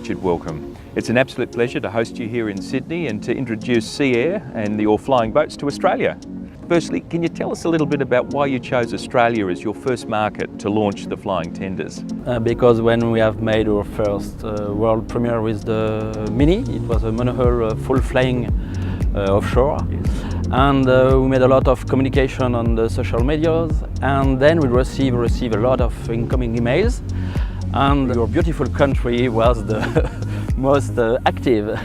Richard, welcome. It's an absolute pleasure to host you here in Sydney and to introduce SEAir and your flying boats to Australia. Firstly, can you tell us a little bit about why you chose Australia as your first market to launch the flying tenders? Because when we have made our first world premiere with the Mini, it was a monohull full flying offshore. Yes. And we made a lot of communication on the social medias, and then we receive a lot of incoming emails, and your beautiful country was the most active.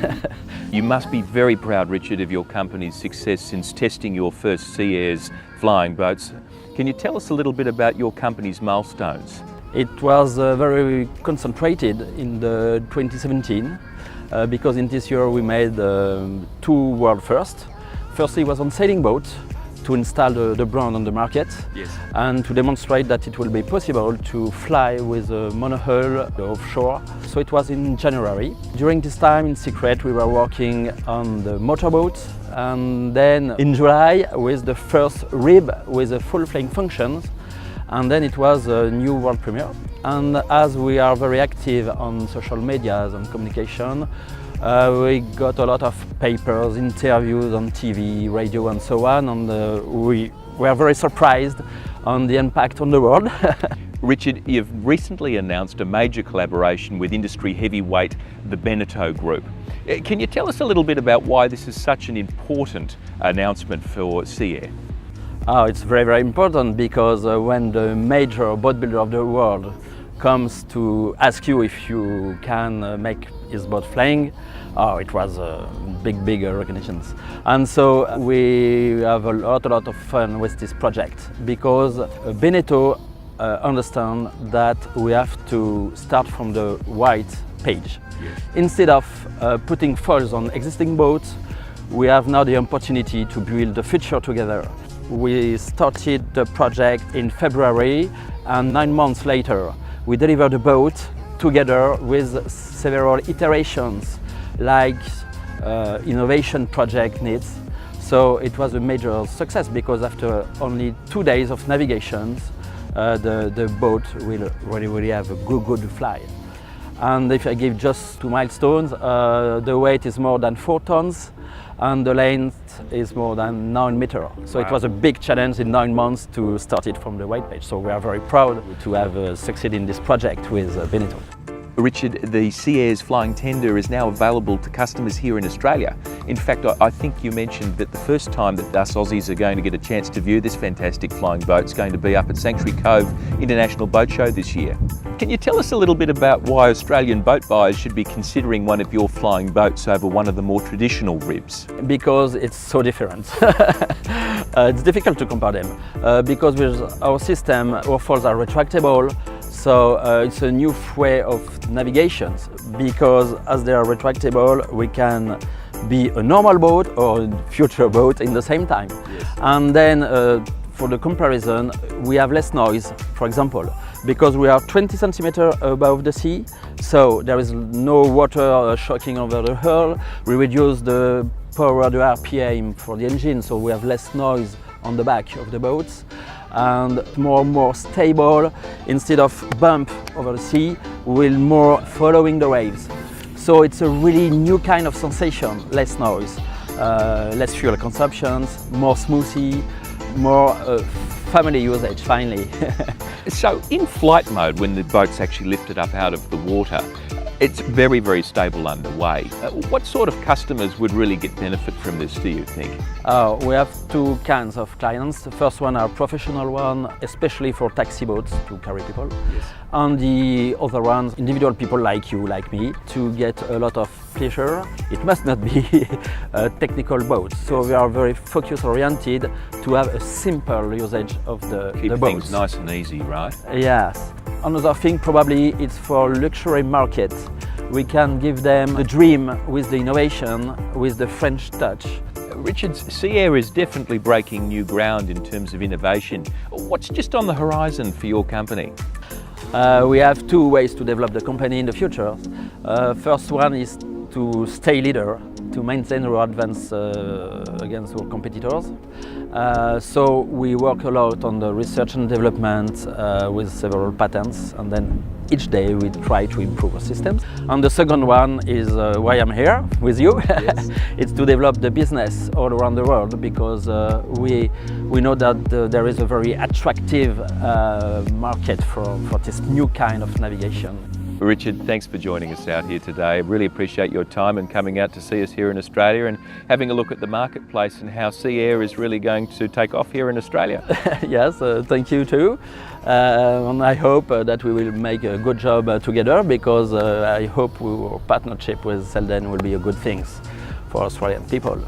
You must be very proud, Richard, of your company's success since testing your first SEAir's flying boats. Can you tell us a little bit about your company's milestones? It was very concentrated in the 2017 because in this year we made two world firsts. Firstly, it was on sailing boats to install the brand on the market. Yes. And to demonstrate that it will be possible to fly with a monohull offshore. So it was in January. During this time, in secret, we were working on the motorboat, and then in July with the first rib with the full flying functions, and then it was a new world premiere. And as we are very active on social medias and communication, we got a lot of papers, interviews on TV, radio and so on, and we were very surprised on the impact on the world. Richard, you've recently announced a major collaboration with industry heavyweight, the Beneteau Group. Can you tell us a little bit about why this is such an important announcement for SEAir? Oh, it's very, very important because when the major boat builder of the world comes to ask you if you can make his boat flying, it was a big recognition. And so we have a lot of fun with this project because Beneteau understand that we have to start from the white page. Yes. Instead of putting foils on existing boats, we have now the opportunity to build the future together. We started the project in February, and 9 months later we delivered the boat together with several iterations like innovation project needs. So it was a major success because after only 2 days of navigations, the boat will really have a good fly. And if I give just 2 milestones, the weight is more than 4 tons and the length is more than 9 meters. So wow. It was a big challenge in 9 months to start it from the white page. So we are very proud to have succeeded in this project with Beneteau. Richard, the SEAir's flying tender is now available to customers here in Australia. In fact, I think you mentioned that the first time that us Aussies are going to get a chance to view this fantastic flying boat is going to be up at Sanctuary Cove International Boat Show this year. Can you tell us a little bit about why Australian boat buyers should be considering one of your flying boats over one of the more traditional ribs? Because it's so different. It's difficult to compare them because with our system, our foils are retractable. So it's a new way of navigation because as they are retractable, we can be a normal boat or a future boat in the same time. Yes. And then for the comparison, we have less noise, for example, because we are 20 centimeters above the sea, so there is no water shocking over the hull. We reduce the power, the RPM for the engine, so we have less noise on the back of the boats. And more stable. Instead of bump over the sea, we'll more following the waves. So it's a really new kind of sensation, less noise, less fuel consumption, more smoothie, more family usage finally. So in flight mode, when the boat's actually lifted up out of the water, it's very stable underway. What sort of customers would really get benefit from this, do you think? We have 2 kinds of clients. The first one are professional one, especially for taxi boats to carry people. Yes. And the other ones, individual people like you, like me, to get a lot of pleasure. It must not be a technical boat. So we are very focus oriented to have a simple usage of the boats. Keep things nice and easy, right? Yes. Another thing probably it's for luxury market. We can give them the dream with the innovation, with the French touch. Richard, SEAir is definitely breaking new ground in terms of innovation. What's just on the horizon for your company? We have 2 ways to develop the company in the future. First one is to stay leader, to maintain our advance against our competitors. So we work a lot on the research and development with several patents, and then each day we try to improve our systems. And the second one is why I'm here with you. Yes. It's to develop the business all around the world, because we know that there is a very attractive market for this new kind of navigation. Richard, thanks for joining us out here today. I really appreciate your time and coming out to see us here in Australia and having a look at the marketplace and how SEAir is really going to take off here in Australia. Yes, thank you too. And I hope that we will make a good job together, because I hope our partnership with Standen will be a good thing for Australian people.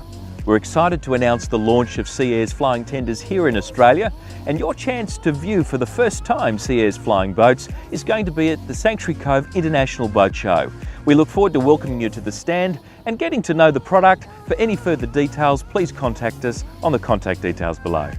We're excited to announce the launch of SEAir's flying tenders here in Australia, and your chance to view for the first time SEAir's flying boats is going to be at the Sanctuary Cove International Boat Show. We look forward to welcoming you to the stand and getting to know the product. For any further details, please contact us on the contact details below.